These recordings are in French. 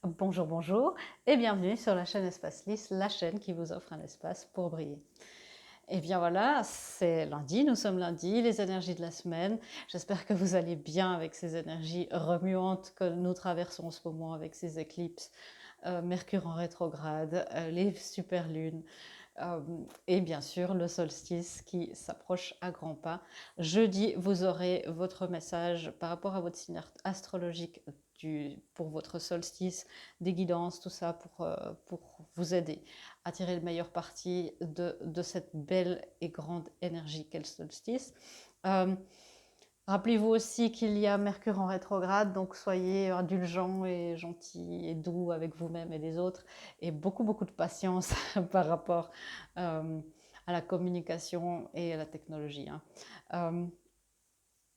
Bonjour, bonjour et bienvenue sur la chaîne Espace Lys, la chaîne qui vous offre un espace pour briller. Et bien voilà, c'est lundi, nous sommes lundi, les énergies de la semaine. J'espère que vous allez bien avec ces énergies remuantes que nous traversons en ce moment avec ces éclipses, Mercure en rétrograde, les superlunes, euh, et bien sûr le solstice qui s'approche à grands pas. Jeudi, vous aurez votre message par rapport à votre signe astrologique pour votre solstice, des guidances, tout ça pour vous aider à tirer le meilleur parti de cette belle et grande énergie qu'est le solstice. Euh, Rappelez-vous aussi qu'il y a Mercure en rétrograde, donc soyez indulgents et gentils et doux avec vous-même et les autres, et beaucoup, beaucoup de patience par rapport euh, à la communication et à la technologie. Euh,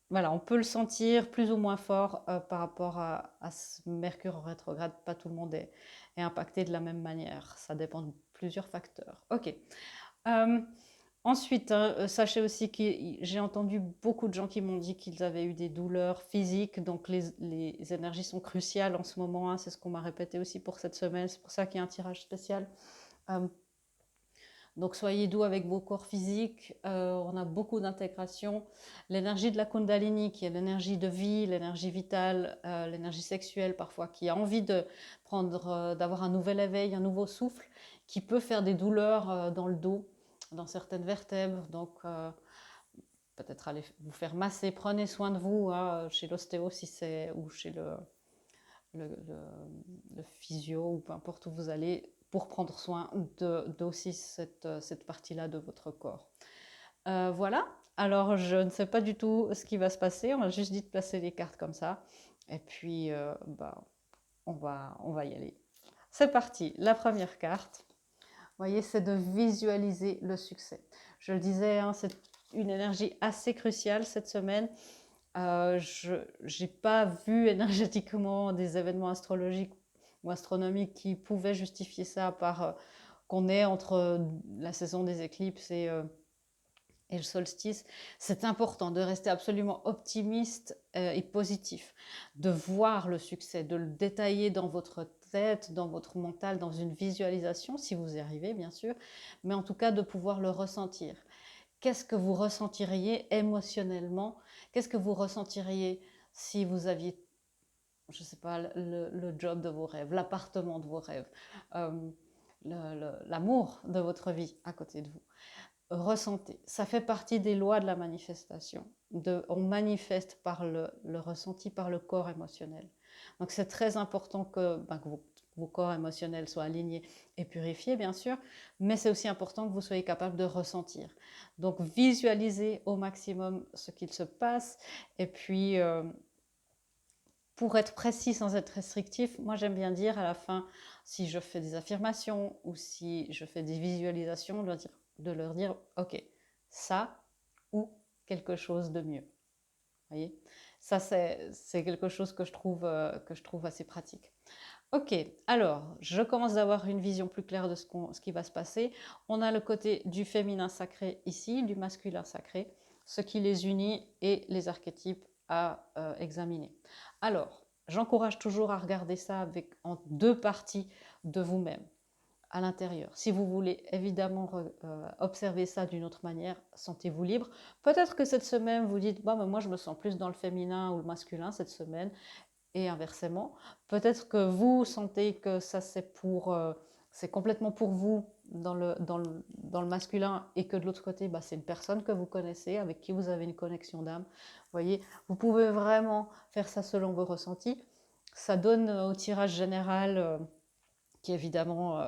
voilà, on peut le sentir plus ou moins fort par rapport à ce Mercure en rétrograde. Pas tout le monde est impacté de la même manière. Ça dépend de plusieurs facteurs. Ok. Euh, Ensuite, sachez aussi que j'ai entendu beaucoup de gens qui m'ont dit qu'ils avaient eu des douleurs physiques, donc les énergies sont cruciales en ce moment, hein, c'est ce qu'on m'a répété aussi pour cette semaine, c'est pour ça qu'il y a un tirage spécial. Euh, donc soyez doux avec vos corps physiques, on a beaucoup d'intégration. L'énergie de la Kundalini, qui est l'énergie de vie, l'énergie vitale, l'énergie sexuelle parfois, qui a envie de prendre, d'avoir un nouvel éveil, un nouveau souffle, qui peut faire des douleurs dans le dos, dans certaines vertèbres. Donc peut-être aller vous faire masser, prenez soin de vous hein, chez l'ostéo si c'est ou chez le, le, le physio ou peu importe où vous allez pour prendre soin aussi cette partie-là de votre corps. Voilà, alors je ne sais pas du tout ce qui va se passer, on m'a juste dit de placer les cartes comme ça, et puis on va y aller. C'est parti, la première carte, vous voyez, c'est de visualiser le succès. Je le disais, hein, c'est une énergie assez cruciale cette semaine. Je n'ai pas vu énergétiquement des événements astrologiques ou astronomiques qui pouvaient justifier ça par qu'on est entre la saison des éclipses et le solstice. C'est important de rester absolument optimiste et positif, de voir le succès, de le détailler dans votre tête, dans votre mental, dans une visualisation, si vous y arrivez bien sûr, mais en tout cas de pouvoir le ressentir. Qu'est-ce que vous ressentiriez émotionnellement? Qu'est-ce que vous ressentiriez si vous aviez, je ne sais pas, le job de vos rêves, l'appartement de vos rêves, euh, l'amour de votre vie à côté de vous? Ressentez. Ça fait partie des lois de la manifestation. On manifeste par le ressenti, par le corps émotionnel. Donc c'est très important que vos corps émotionnels soient alignés et purifiés, bien sûr, mais c'est aussi important que vous soyez capable de ressentir. Donc visualisez au maximum ce qu'il se passe et puis pour être précis sans être restrictif, moi j'aime bien dire à la fin, si je fais des affirmations ou si je fais des visualisations, de leur dire, ok, ça ou quelque chose de mieux. Vous voyez, ça c'est quelque chose que je trouve assez pratique. Ok, alors je commence d'avoir une vision plus claire de ce qui va se passer. On a le côté du féminin sacré ici, du masculin sacré, ce qui les unit et les archétypes à examiner. Alors, j'encourage toujours à regarder ça en deux parties de vous-même à l'intérieur. Si vous voulez évidemment observer ça d'une autre manière, sentez-vous libre. Peut-être que cette semaine, vous dites, bah, moi je me sens plus dans le féminin ou le masculin cette semaine, et inversement. Peut-être que vous sentez que ça c'est complètement pour vous dans le masculin et que de l'autre côté, bah, c'est une personne que vous connaissez, avec qui vous avez une connexion d'âme. Vous voyez, vous pouvez vraiment faire ça selon vos ressentis. Ça donne au tirage général, qui évidemment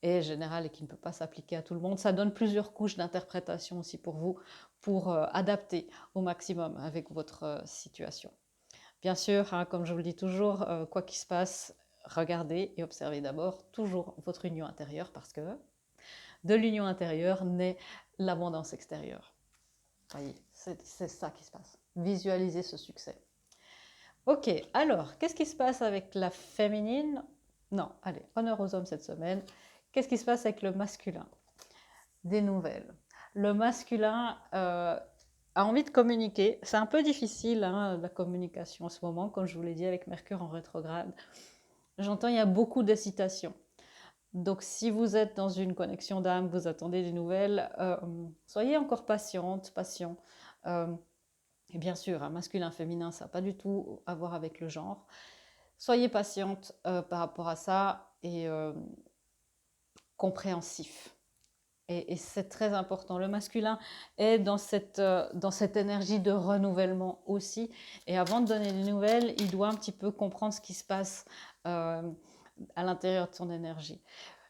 est général et qui ne peut pas s'appliquer à tout le monde, ça donne plusieurs couches d'interprétation aussi pour vous, pour adapter au maximum avec votre situation. Bien sûr, hein, comme je vous le dis toujours, quoi qu'il se passe, regardez et observez d'abord toujours votre union intérieure parce que de l'union intérieure naît l'abondance extérieure. Voyez, c'est ça qui se passe. Visualisez ce succès. Ok, alors, qu'est-ce qui se passe avec la féminine? Non, allez, honneur aux hommes cette semaine. Qu'est-ce qui se passe avec le masculin? Des nouvelles. Le masculin a envie de communiquer. C'est un peu difficile, hein, la communication en ce moment, comme je vous l'ai dit, avec Mercure en rétrograde. J'entends, il y a beaucoup d'hésitation. Donc, si vous êtes dans une connexion d'âme, vous attendez des nouvelles, soyez encore patiente, patient. Euh, et bien sûr, un masculin, féminin, ça n'a pas du tout à voir avec le genre. Soyez patiente par rapport à ça et compréhensif. Et c'est très important. Le masculin est dans cette énergie de renouvellement aussi. Et avant de donner des nouvelles, il doit un petit peu comprendre ce qui se passe euh, à l'intérieur de son énergie.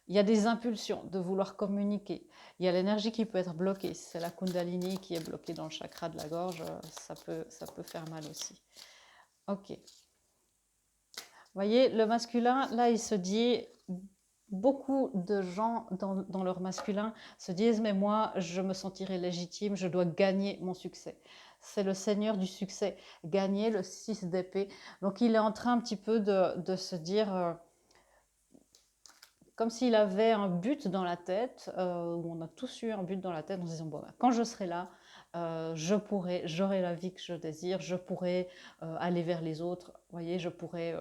Il y a des impulsions de vouloir communiquer. Il y a l'énergie qui peut être bloquée. Si c'est la Kundalini qui est bloquée dans le chakra de la gorge, ça peut faire mal aussi. Ok. Vous voyez, le masculin, là, il se dit, beaucoup de gens dans leur masculin se disent, mais moi, je me sentirai légitime, je dois gagner mon succès. C'est le seigneur du succès, gagner le 6 d'épée. Donc, il est en train un petit peu de se dire, comme s'il avait un but dans la tête, où on a tous eu un but dans la tête en se disant, bon, ben, quand je serai là, j'aurai la vie que je désire, je pourrai aller vers les autres, vous voyez, je pourrai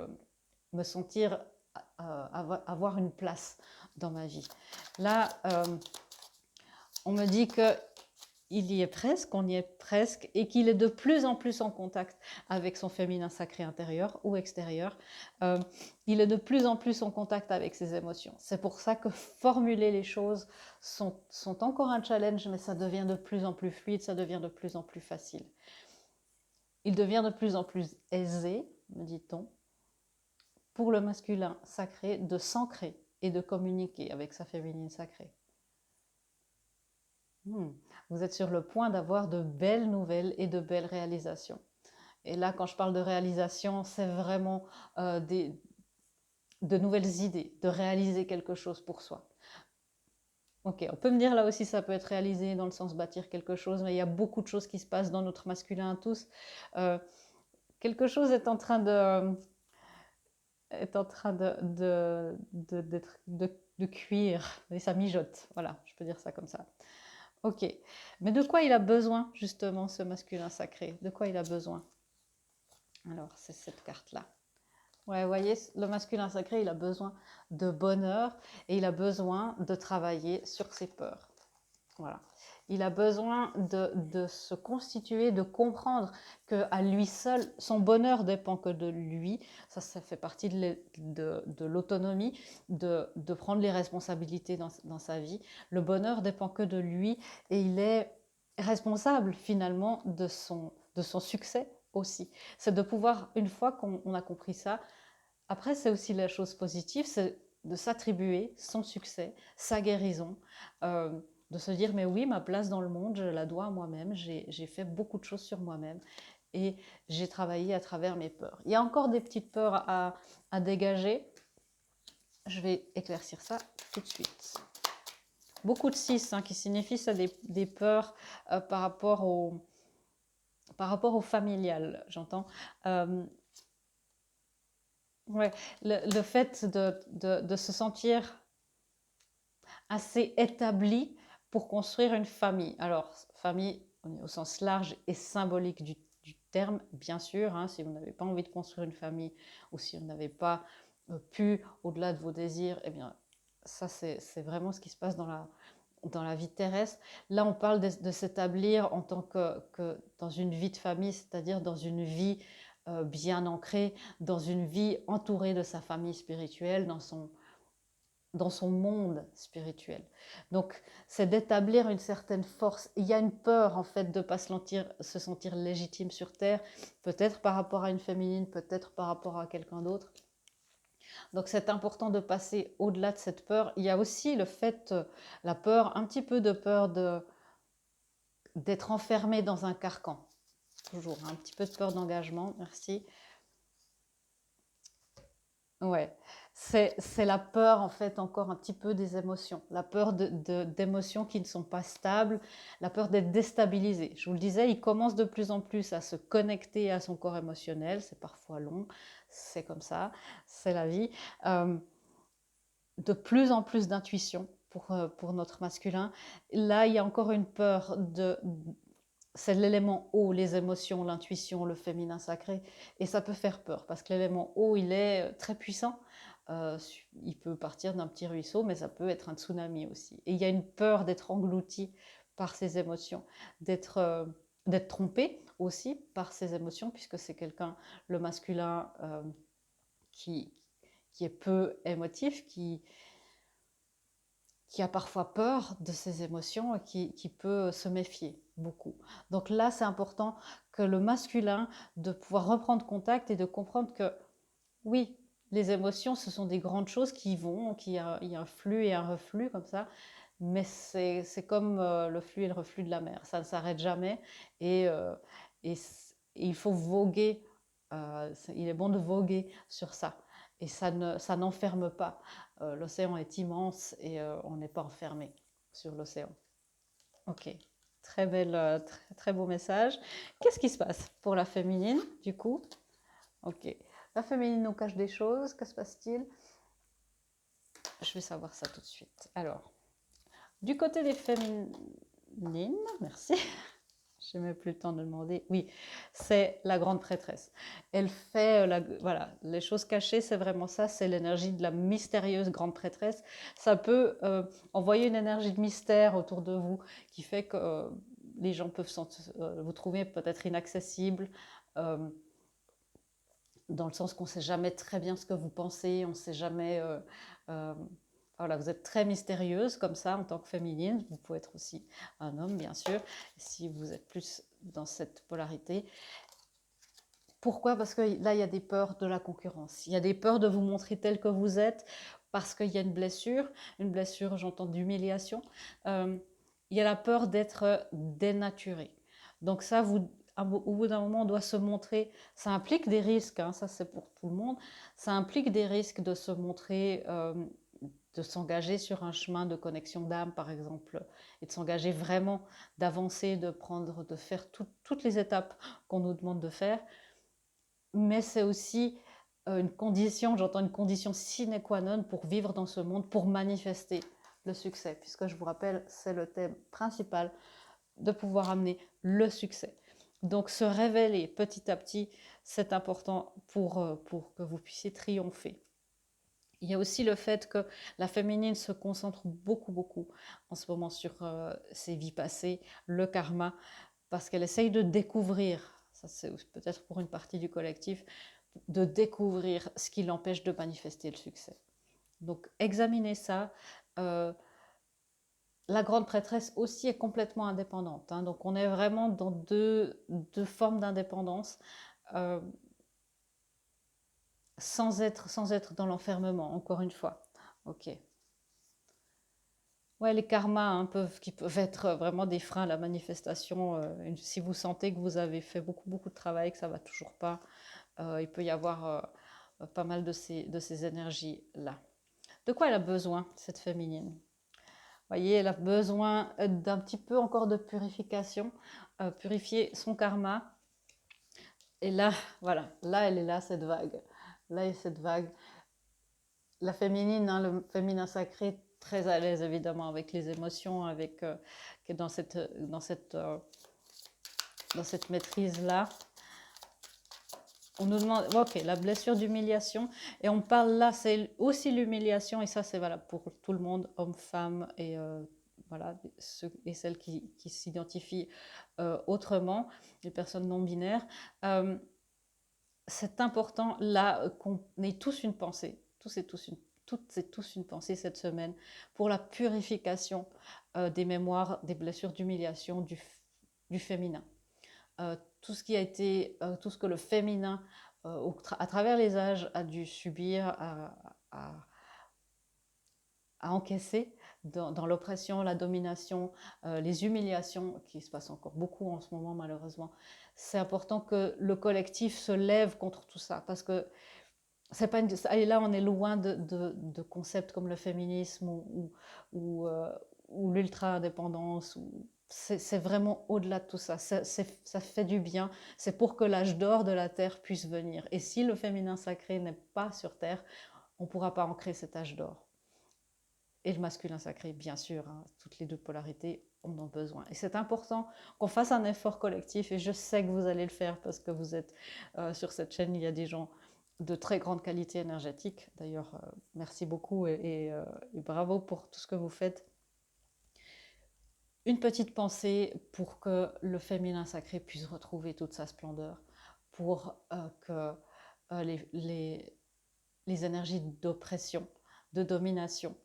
me sentir avoir une place dans ma vie. Là, on me dit que il y est presque, on y est presque, et qu'il est de plus en plus en contact avec son féminin sacré intérieur ou extérieur. Il est de plus en plus en contact avec ses émotions. C'est pour ça que formuler les choses sont encore un challenge, mais ça devient de plus en plus fluide, ça devient de plus en plus facile. Il devient de plus en plus aisé, me dit-on, pour le masculin sacré de s'ancrer et de communiquer avec sa féminine sacrée. Vous êtes sur le point d'avoir de belles nouvelles et de belles réalisations. Et là, quand je parle de réalisation, c'est vraiment de nouvelles idées, de réaliser quelque chose pour soi. Ok, on peut me dire là aussi, ça peut être réalisé dans le sens bâtir quelque chose, mais il y a beaucoup de choses qui se passent dans notre masculin à tous. Quelque chose est en train de cuire, et ça mijote. Voilà, je peux dire ça comme ça. Ok, mais de quoi il a besoin justement ce masculin sacré? De quoi il a besoin? Alors, c'est cette carte-là. Ouais, vous voyez, le masculin sacré, il a besoin de bonheur et il a besoin de travailler sur ses peurs. Voilà. Il a besoin de se constituer, de comprendre qu'à lui seul, son bonheur dépend que de lui. Ça fait partie de l'autonomie, de prendre les responsabilités dans sa vie. Le bonheur dépend que de lui et il est responsable finalement de son succès aussi. C'est de pouvoir, une fois qu'on a compris ça, après c'est aussi la chose positive, c'est de s'attribuer son succès, sa guérison, de se dire mais oui, ma place dans le monde, je la dois à moi-même, j'ai fait beaucoup de choses sur moi-même et j'ai travaillé à travers mes peurs. Il y a encore des petites peurs à dégager, je vais éclaircir ça tout de suite. Beaucoup de 6 qui signifie ça des peurs par rapport au familial, j'entends. Ouais, le fait de se sentir assez établi pour construire une famille. Alors, famille au sens large et symbolique du terme, bien sûr, si vous n'avez pas envie de construire une famille ou si vous n'avez pas pu, au-delà de vos désirs, eh bien, ça c'est vraiment ce qui se passe dans la vie terrestre. Là, on parle de s'établir en tant que dans une vie de famille, c'est-à-dire dans une vie bien ancrée, dans une vie entourée de sa famille spirituelle, dans son monde spirituel. Donc, c'est d'établir une certaine force. Il y a une peur, en fait, de ne pas se sentir légitime sur Terre, peut-être par rapport à une féminine, peut-être par rapport à quelqu'un d'autre. Donc, c'est important de passer au-delà de cette peur. Il y a aussi le fait, la peur, un petit peu de peur d'être enfermé dans un carcan. Toujours, un petit peu de peur d'engagement, merci. Ouais, c'est la peur en fait encore un petit peu des émotions, la peur d'émotions qui ne sont pas stables, la peur d'être déstabilisé. Je vous le disais, il commence de plus en plus à se connecter à son corps émotionnel, c'est parfois long, c'est comme ça, c'est la vie. De plus en plus d'intuition pour notre masculin. Là, il y a encore une peur c'est l'élément eau, les émotions, l'intuition, le féminin sacré. Et ça peut faire peur parce que l'élément eau, il est très puissant. il peut partir d'un petit ruisseau, mais ça peut être un tsunami aussi. Et il y a une peur d'être englouti par ces émotions, d'être trompé aussi par ces émotions, puisque c'est quelqu'un, le masculin, qui, qui est peu émotif, qui a parfois peur de ses émotions et qui peut se méfier beaucoup. Donc là, c'est important que le masculin, de pouvoir reprendre contact et de comprendre que oui, les émotions, ce sont des grandes choses qui vont, il y a un flux et un reflux comme ça, mais c'est comme le flux et le reflux de la mer, ça ne s'arrête jamais et, et il faut voguer, il est bon de voguer sur ça et ça n'enferme pas. L'océan est immense et on n'est pas enfermé sur l'océan. Ok, très beau message. Qu'est-ce qui se passe pour la féminine du coup? Ok, la féminine nous cache des choses, que se passe-t-il? Je vais savoir ça tout de suite. Alors, du côté des féminines, merci, j'ai même plus le temps de demander. Oui, c'est la grande prêtresse. Elle fait, voilà, les choses cachées, c'est vraiment ça, c'est l'énergie de la mystérieuse grande prêtresse. Ça peut envoyer une énergie de mystère autour de vous qui fait que les gens peuvent vous trouver peut-être inaccessible. Dans le sens qu'on ne sait jamais très bien ce que vous pensez, on ne sait jamais... voilà, vous êtes très mystérieuse comme ça en tant que féminine, vous pouvez être aussi un homme bien sûr, si vous êtes plus dans cette polarité. Pourquoi? Parce que là, il y a des peurs de la concurrence, il y a des peurs de vous montrer tel que vous êtes, parce qu'il y a une blessure j'entends d'humiliation, il y a la peur d'être dénaturé. Donc ça, au bout d'un moment, on doit se montrer, ça implique des risques, hein, ça c'est pour tout le monde, ça implique des risques de se montrer, de s'engager sur un chemin de connexion d'âme par exemple, et de s'engager vraiment, d'avancer, de faire toutes les étapes qu'on nous demande de faire, mais c'est aussi une condition, j'entends une condition sine qua non pour vivre dans ce monde, pour manifester le succès, puisque je vous rappelle, c'est le thème principal, de pouvoir amener le succès. Donc se révéler petit à petit, c'est important pour que vous puissiez triompher. Il y a aussi le fait que la féminine se concentre beaucoup en ce moment sur ses vies passées, le karma, parce qu'elle essaye de découvrir, ça c'est peut-être pour une partie du collectif, de découvrir ce qui l'empêche de manifester le succès. Donc examinez ça. La grande prêtresse aussi est complètement indépendante, hein, donc on est vraiment dans deux formes d'indépendance, euh, sans être dans l'enfermement, encore une fois. Ok. Ouais, les karmas hein, qui peuvent être vraiment des freins à la manifestation. Si vous sentez que vous avez fait beaucoup de travail, que ça ne va toujours pas, il peut y avoir pas mal de ces énergies-là. De quoi elle a besoin, cette féminine? Vous voyez, elle a besoin d'un petit peu encore de purification, purifier son karma. Et là, voilà, là, elle est là, cette vague. Là, il y a cette vague. La féminine, hein, le féminin sacré, très à l'aise évidemment avec les émotions, dans cette maîtrise-là. On nous demande, ok, la blessure d'humiliation, et on parle là, c'est aussi l'humiliation, et ça c'est valable pour tout le monde, hommes, femmes, et voilà, ceux et celles qui s'identifient autrement, les personnes non binaires. C'est important là qu'on ait tous une pensée, toutes et tous une pensée cette semaine pour la purification des mémoires, des blessures d'humiliation du féminin. Tout ce qui a été, tout ce que le féminin, à travers les âges, a dû subir, à encaisser dans l'oppression, la domination, les humiliations, qui se passent encore beaucoup en ce moment malheureusement. C'est important que le collectif se lève contre tout ça, parce que c'est pas et là on est loin de concepts comme le féminisme ou l'ultra-indépendance. C'est vraiment au-delà de tout ça. Ça fait du bien. C'est pour que l'âge d'or de la Terre puisse venir. Et si le féminin sacré n'est pas sur Terre, on ne pourra pas ancrer cet âge d'or. Et le masculin sacré, bien sûr, hein, toutes les deux polarités en ont besoin. Et c'est important qu'on fasse un effort collectif, et je sais que vous allez le faire parce que vous êtes sur cette chaîne, il y a des gens de très grande qualité énergétique. D'ailleurs, merci beaucoup et bravo pour tout ce que vous faites. Une petite pensée pour que le féminin sacré puisse retrouver toute sa splendeur, pour que les énergies d'oppression, de domination,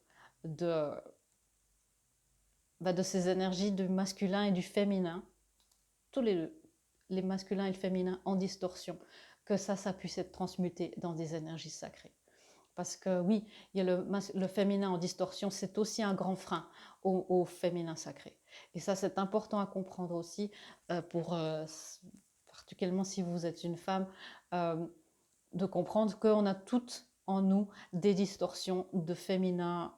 de, de ces énergies du masculin et du féminin, tous les deux, les masculins et le féminin en distorsion, que ça puisse être transmuté dans des énergies sacrées. Parce que oui, il y a le féminin en distorsion, c'est aussi un grand frein au féminin sacré. Et ça, c'est important à comprendre aussi, particulièrement si vous êtes une femme, de comprendre qu'on a toutes en nous des distorsions de féminin,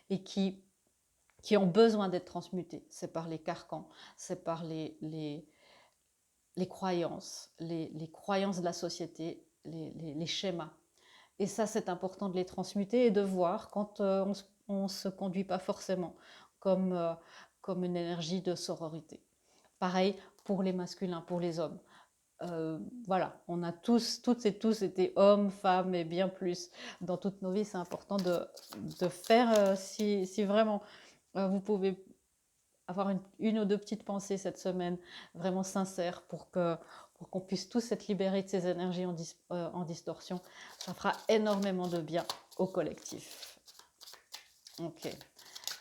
et qui ont besoin d'être transmutées. C'est par les carcans, c'est par les croyances, les croyances de la société, les schémas. Et ça, c'est important de les transmuter et de voir quand on ne se conduit pas forcément comme, comme une énergie de sororité. Pareil pour les masculins, pour les hommes. Voilà, on a toutes et tous été hommes, femmes et bien plus dans toutes nos vies. C'est important de faire, si vraiment vous pouvez avoir une ou deux petites pensées cette semaine, vraiment sincères, pour qu'on puisse tous être libérés de ces énergies en distorsion. Ça fera énormément de bien au collectif. Ok.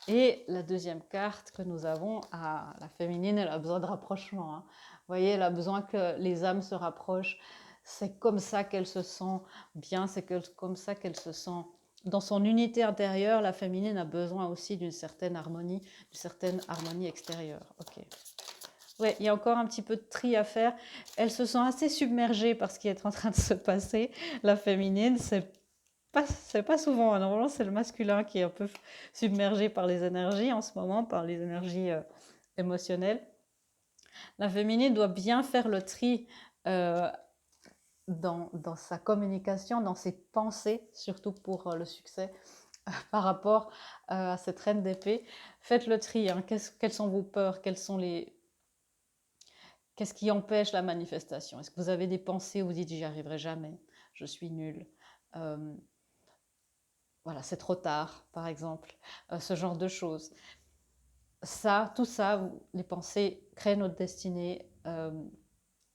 Et la deuxième carte que nous avons, la féminine, elle a besoin de rapprochement. Hein. Vous voyez, elle a besoin que les âmes se rapprochent. C'est comme ça qu'elle se sent bien, comme ça qu'elle se sent dans son unité intérieure. La féminine a besoin aussi d'une certaine harmonie extérieure. Ok. Ouais, il y a encore un petit peu de tri à faire. Elle se sent assez submergée par ce qui est en train de se passer. La féminine, c'est pas souvent. Normalement, c'est le masculin qui est un peu submergé par les énergies en ce moment, par les énergies émotionnelles. La féminine doit bien faire le tri dans sa communication, dans ses pensées, surtout pour le succès, par rapport à cette reine d'épée. Faites le tri. Hein. Quelles sont vos peurs? Qu'est-ce qui empêche la manifestation? Est-ce que vous avez des pensées où vous dites « j'y arriverai jamais, je suis nulle » voilà, c'est trop tard, par exemple, ce genre de choses. Tout ça, les pensées créent notre destinée,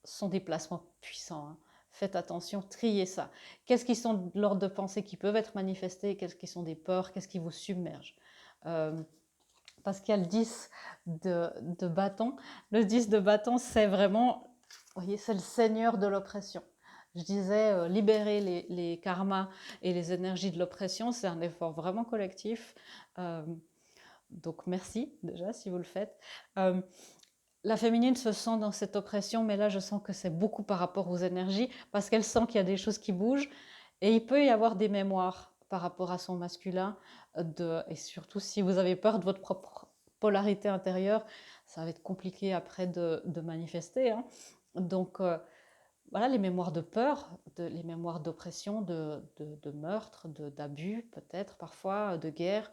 sont des placements puissants. Hein. Faites attention, triez ça. Qu'est-ce qui sont de l'ordre de pensées qui peuvent être manifestées? Qu'est-ce qui sont des peurs? Qu'est-ce qui vous submerge? Parce qu'il y a le 10 de bâton. Le 10 de bâton, c'est vraiment, vous voyez, c'est le seigneur de l'oppression. Je disais, libérer les karmas et les énergies de l'oppression, c'est un effort vraiment collectif. Donc merci déjà si vous le faites. La féminine se sent dans cette oppression, mais là je sens que c'est beaucoup par rapport aux énergies, parce qu'elle sent qu'il y a des choses qui bougent, et il peut y avoir des mémoires par rapport à son masculin, et surtout si vous avez peur de votre propre polarité intérieure, ça va être compliqué après de manifester. Hein. Donc voilà, les mémoires de peur, les mémoires d'oppression, de meurtre, d'abus peut-être parfois, de guerre.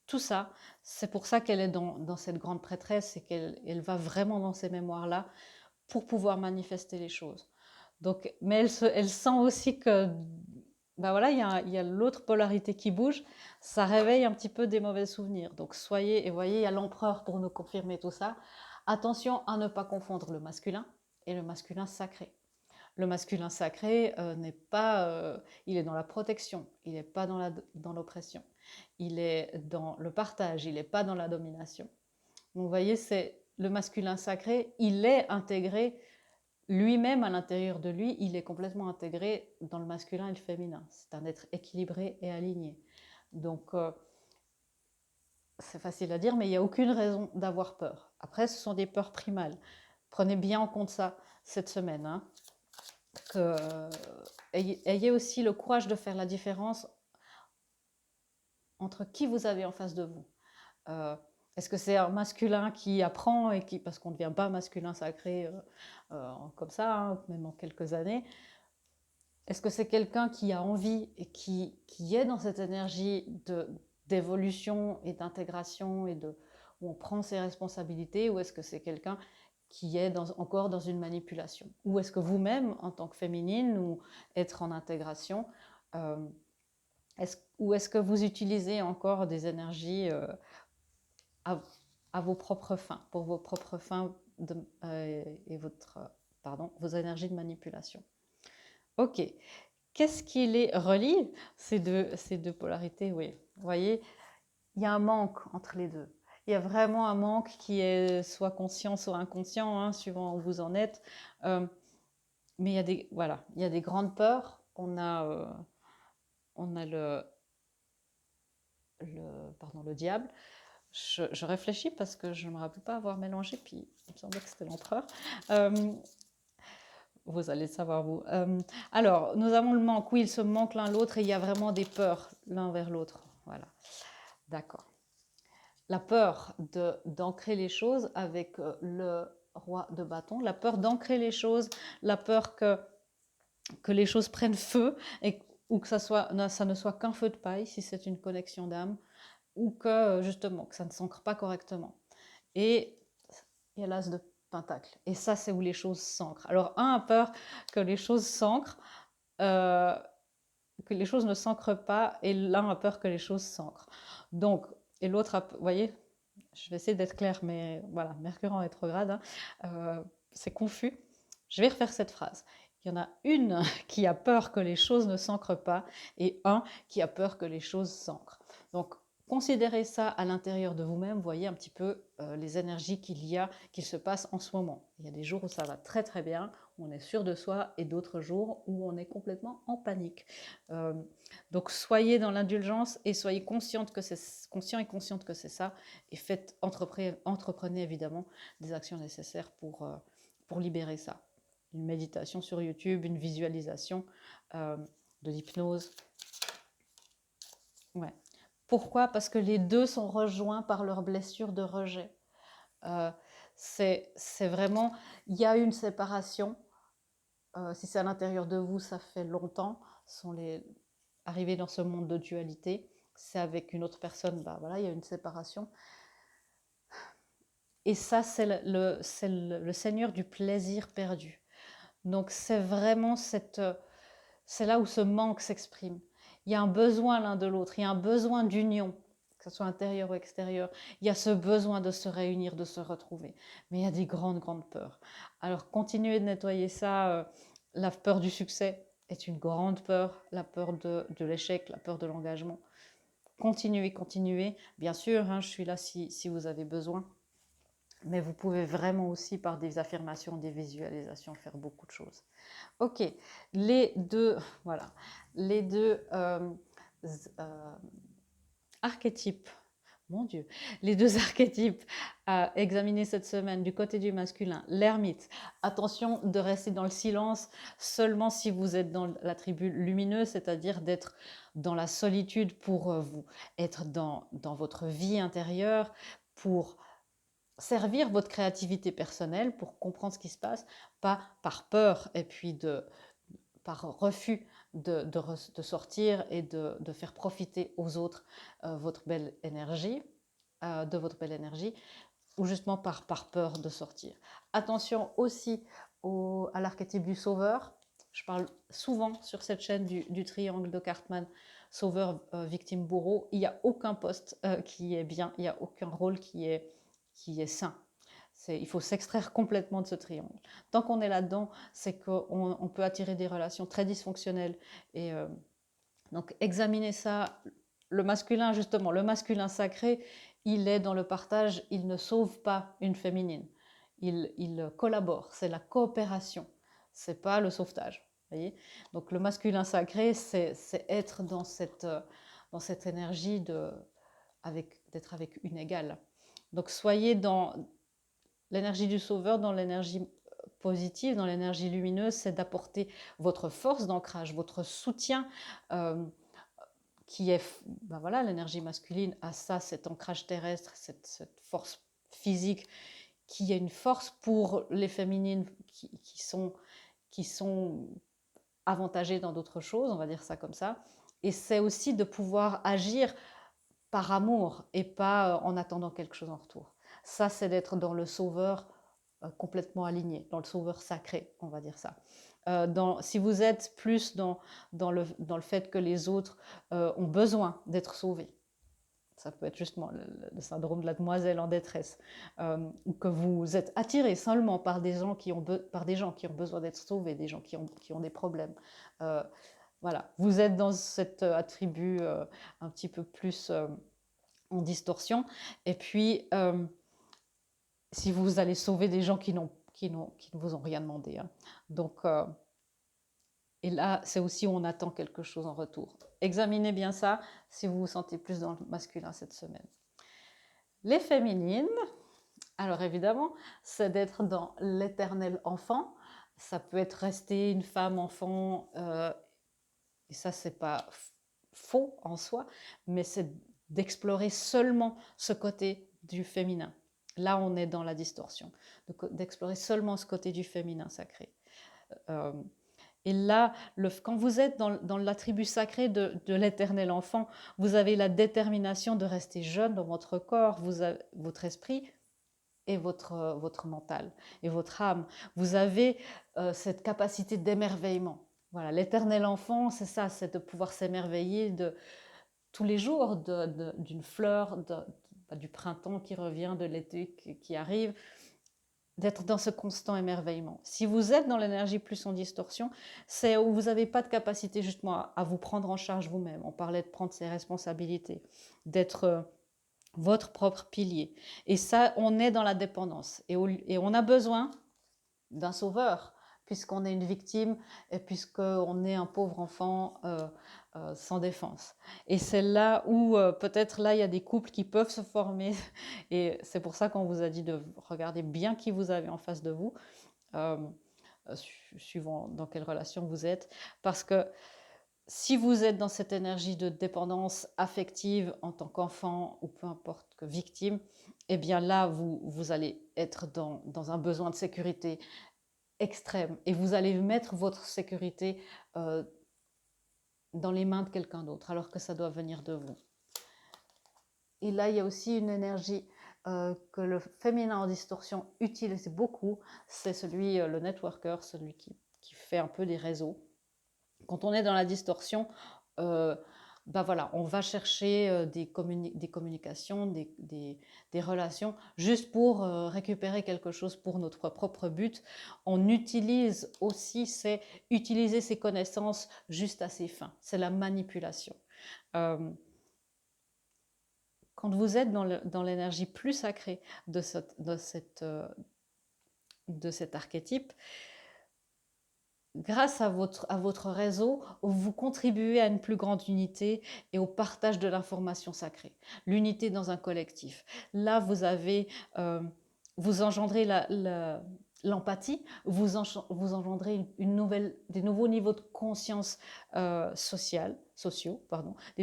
Tout ça, c'est pour ça qu'elle est dans cette grande prêtresse et qu'elle va vraiment dans ces mémoires-là pour pouvoir manifester les choses. Donc, mais elle sent aussi que, ben voilà, il y a l'autre polarité qui bouge, ça réveille un petit peu des mauvais souvenirs. Donc, et voyez, il y a l'empereur pour nous confirmer tout ça. Attention à ne pas confondre le masculin et le masculin sacré. Le masculin sacré n'est pas, il est dans la protection, il n'est pas dans l'oppression, il est dans le partage, il n'est pas dans la domination. Donc, vous voyez, c'est le masculin sacré, il est intégré lui-même à l'intérieur de lui, il est complètement intégré dans le masculin et le féminin. C'est un être équilibré et aligné. Donc, c'est facile à dire, mais il n'y a aucune raison d'avoir peur. Après, ce sont des peurs primales. Prenez bien en compte ça cette semaine. Hein. Ayez aussi le courage de faire la différence entre qui vous avez en face de vous. Est-ce que c'est un masculin qui apprend parce qu'on ne devient pas masculin sacré comme ça, hein, même en quelques années. Est-ce que c'est quelqu'un qui a envie et qui est dans cette énergie d'évolution et d'intégration où on prend ses responsabilités, ou est-ce que c'est quelqu'un qui est encore dans une manipulation? Ou est-ce que vous-même, en tant que féminine ou être en intégration, ou est-ce que vous utilisez encore des énergies à, à vos propres fins, pour vos propres fins et vos énergies de manipulation? Ok. Qu'est-ce qui les relie, ces deux polarités? Oui, vous voyez, il y a un manque entre les deux. Il y a vraiment un manque qui est soit conscient, soit inconscient, hein, suivant où vous en êtes. Mais il y a voilà, il y a des grandes peurs. On a le diable. Je réfléchis parce que je ne me rappelle pas avoir mélangé, puis il me semblait que c'était l'empereur. Vous allez le savoir, vous. Alors, nous avons le manque. Oui, ils se manquent l'un l'autre et il y a vraiment des peurs l'un vers l'autre. Voilà. D'accord. La peur d'ancrer les choses avec le roi de bâton, la peur d'ancrer les choses, la peur que les choses prennent feu ou que ça ne soit qu'un feu de paille si c'est une connexion d'âme, ou que justement que ça ne s'ancre pas correctement. Et il y a l'as de pentacle. Et ça, c'est où les choses s'ancrent. Alors, un a peur que les choses s'ancrent, que les choses ne s'ancrent pas, et l'un a peur que les choses s'ancrent. Donc, et l'autre, vous voyez, je vais essayer d'être claire, mais voilà, Mercure en rétrograde, hein, c'est confus. Je vais refaire cette phrase. Il y en a une qui a peur que les choses ne s'ancrent pas et un qui a peur que les choses s'ancrent. Donc, considérez ça à l'intérieur de vous-même, voyez un petit peu les énergies qu'il se passe en ce moment. Il y a des jours où ça va très très bien, où on est sûr de soi, et d'autres jours où on est complètement en panique. Donc soyez dans l'indulgence et soyez conscient et consciente que c'est ça, et entreprenez évidemment des actions nécessaires pour libérer ça. Une méditation sur YouTube, une visualisation, de l'hypnose. Ouais. Pourquoi? Parce que les deux sont rejoints par leur blessure de rejet. C'est vraiment, il y a une séparation. Si c'est à l'intérieur de vous, ça fait longtemps. Arriver dans ce monde de dualité. C'est avec une autre personne, bah voilà, il y a une séparation. Et ça, c'est le Seigneur du plaisir perdu. Donc c'est vraiment c'est là où ce manque s'exprime. Il y a un besoin l'un de l'autre, il y a un besoin d'union, que ce soit intérieur ou extérieur. Il y a ce besoin de se réunir, de se retrouver. Mais il y a des grandes, grandes peurs. Alors continuez de nettoyer ça. La peur du succès est une grande peur, la peur de l'échec, la peur de l'engagement. Continuez. Bien sûr, hein, je suis là si vous avez besoin. Mais vous pouvez vraiment aussi, par des affirmations, des visualisations, faire beaucoup de choses. Ok, les deux archétypes, mon Dieu, les deux archétypes à examiner cette semaine du côté du masculin, l'ermite. Attention de rester dans le silence seulement si vous êtes dans la tribu lumineuse, c'est-à-dire d'être dans la solitude pour vous, être dans votre vie intérieure, pour servir votre créativité personnelle, pour comprendre ce qui se passe, pas par peur et puis par refus de sortir et de faire profiter aux autres de votre belle énergie, ou justement par peur de sortir. Attention aussi à l'archétype du sauveur. Je parle souvent sur cette chaîne du triangle de Cartman, sauveur, victime, bourreau. Il n'y a aucun poste qui est bien, il n'y a aucun rôle qui est sain. Il faut s'extraire complètement de ce triangle. Tant qu'on est là-dedans, c'est qu'on peut attirer des relations très dysfonctionnelles. Et donc, examinez ça. Le masculin, justement, le masculin sacré, il est dans le partage, il ne sauve pas une féminine. Il collabore, c'est la coopération, c'est pas le sauvetage. Voyez. Donc, le masculin sacré, c'est être dans cette énergie d'être avec une égale. Donc, soyez dans l'énergie du sauveur, dans l'énergie positive, dans l'énergie lumineuse, c'est d'apporter votre force d'ancrage, votre soutien, qui est, ben voilà, l'énergie masculine a ça, cet ancrage terrestre, cette force physique, qui est une force pour les féminines qui sont avantagées dans d'autres choses, on va dire ça comme ça. Et c'est aussi de pouvoir agir par amour et pas en attendant quelque chose en retour. Ça, c'est d'être dans le sauveur complètement aligné, dans le sauveur sacré, on va dire ça. Si vous êtes plus dans le fait que les autres ont besoin d'être sauvés, ça peut être justement le syndrome de la demoiselle en détresse, ou que vous êtes attiré seulement par des gens qui ont besoin d'être sauvés, des gens qui ont des problèmes. Voilà, vous êtes dans cet attribut un petit peu plus en distorsion. Et puis, si vous allez sauver des gens qui ne vous ont rien demandé, hein. Donc, et là, c'est aussi où on attend quelque chose en retour. Examinez bien ça si vous vous sentez plus dans le masculin cette semaine. Les féminines, alors évidemment, c'est d'être dans l'éternel enfant. Ça peut être rester une femme enfant, et ça, c'est pas faux en soi, mais c'est d'explorer seulement ce côté du féminin. Là, on est dans la distorsion, d'explorer seulement ce côté du féminin sacré. Et là, quand vous êtes dans l'attribut sacré de l'éternel enfant, vous avez la détermination de rester jeune dans votre corps, votre esprit et votre mental et votre âme. Vous avez cette capacité d'émerveillement. Voilà, l'éternel enfant, c'est ça, c'est de pouvoir s'émerveiller tous les jours d'une fleur, du printemps qui revient, de l'été qui arrive, d'être dans ce constant émerveillement. Si vous êtes dans l'énergie plus en distorsion, c'est où vous n'avez pas de capacité justement à vous prendre en charge vous-même. On parlait de prendre ses responsabilités, d'être votre propre pilier. Et ça, on est dans la dépendance. Et on a besoin d'un sauveur, puisqu'on est une victime et puisqu'on est un pauvre enfant sans défense. Et c'est là où peut-être là il y a des couples qui peuvent se former, et c'est pour ça qu'on vous a dit de regarder bien qui vous avez en face de vous, euh, suivant dans quelle relation vous êtes, parce que si vous êtes dans cette énergie de dépendance affective en tant qu'enfant ou peu importe que victime, eh bien là vous allez être dans un besoin de sécurité extrême et vous allez mettre votre sécurité dans les mains de quelqu'un d'autre alors que ça doit venir de vous. Et là, il y a aussi une énergie que le féminin en distorsion utilise beaucoup, c'est le networker, celui qui fait un peu des réseaux. Quand on est dans la distorsion, voilà, on va chercher des communications, des relations, juste pour récupérer quelque chose pour notre propre but. On utilise aussi, utiliser ses connaissances juste à ses fins. C'est la manipulation. Quand vous êtes dans l'énergie plus sacrée de cet archétype, grâce à votre réseau, vous contribuez à une plus grande unité et au partage de l'information sacrée. L'unité dans un collectif. Là, vous engendrez l'empathie, vous engendrez des nouveaux niveaux de conscience des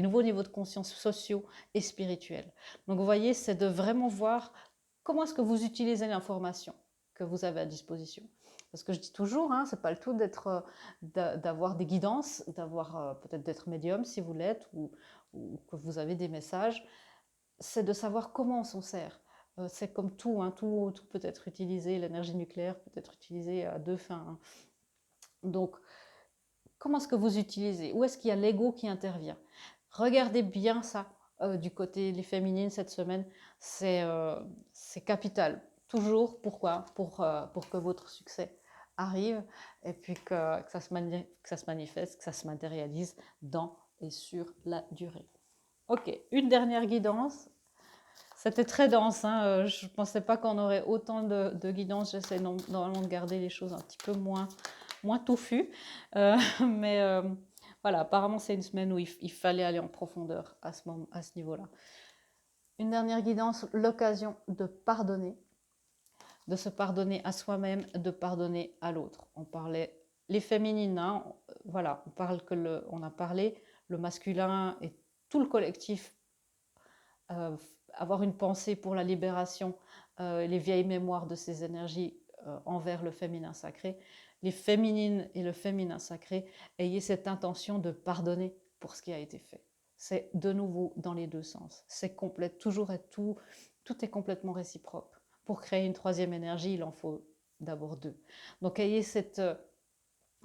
nouveaux niveaux de conscience sociaux et spirituels. Donc vous voyez, c'est de vraiment voir comment est-ce que vous utilisez l'information que vous avez à disposition. Parce que je dis toujours, hein, c'est pas le tout d'avoir des guidances, peut-être d'être médium si vous l'êtes, ou que vous avez des messages. C'est de savoir comment on s'en sert. C'est comme tout, hein, tout peut être utilisé, l'énergie nucléaire peut être utilisée à deux fins, hein. Donc, comment est-ce que vous utilisez? Où est-ce qu'il y a l'ego qui intervient? Regardez bien ça du côté des féminines cette semaine. C'est capital. Toujours, pourquoi? Pour que votre succès arrive et puis que ça se manifeste, que ça se matérialise dans et sur la durée. Ok, une dernière guidance. C'était très dense, hein. Je ne pensais pas qu'on aurait autant de guidance. J'essaie normalement de garder les choses un petit peu moins touffues. Mais voilà, apparemment c'est une semaine où il fallait aller en profondeur à ce niveau-là. Une dernière guidance, l'occasion de pardonner. De se pardonner à soi-même, de pardonner à l'autre. On parlait les féminines, hein, voilà, on a parlé le masculin et tout le collectif, avoir une pensée pour la libération, les vieilles mémoires de ces énergies envers le féminin sacré. Les féminines et le féminin sacré, ayez cette intention de pardonner pour ce qui a été fait. C'est de nouveau dans les deux sens. C'est complet, toujours et tout est complètement réciproque. Pour créer une troisième énergie, il en faut d'abord d'eux. Donc ayez cette...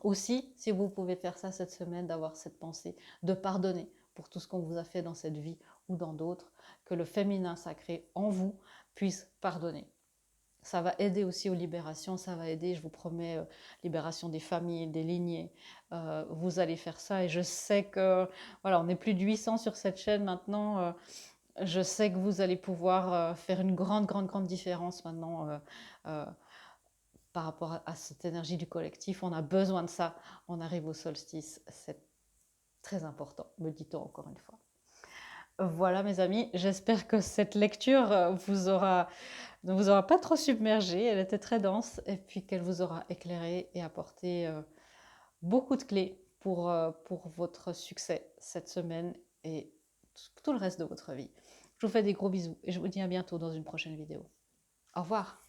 aussi, si vous pouvez faire ça cette semaine, d'avoir cette pensée de pardonner pour tout ce qu'on vous a fait dans cette vie ou dans d'autres, que le féminin sacré en vous puisse pardonner. Ça va aider aussi aux libérations, ça va aider, je vous promets, libération des familles, des lignées. Vous allez faire ça et je sais que, voilà, on est plus de 800 sur cette chaîne maintenant. Je sais que vous allez pouvoir faire une grande différence maintenant euh, par rapport à cette énergie du collectif. On a besoin de ça. On arrive au solstice, c'est très important, me dit-on encore une fois. Voilà mes amis, j'espère que cette lecture ne vous aura pas trop submergé, elle était très dense, et puis qu'elle vous aura éclairé et apporté beaucoup de clés pour votre succès cette semaine et tout le reste de votre vie. Je vous fais des gros bisous et je vous dis à bientôt dans une prochaine vidéo. Au revoir.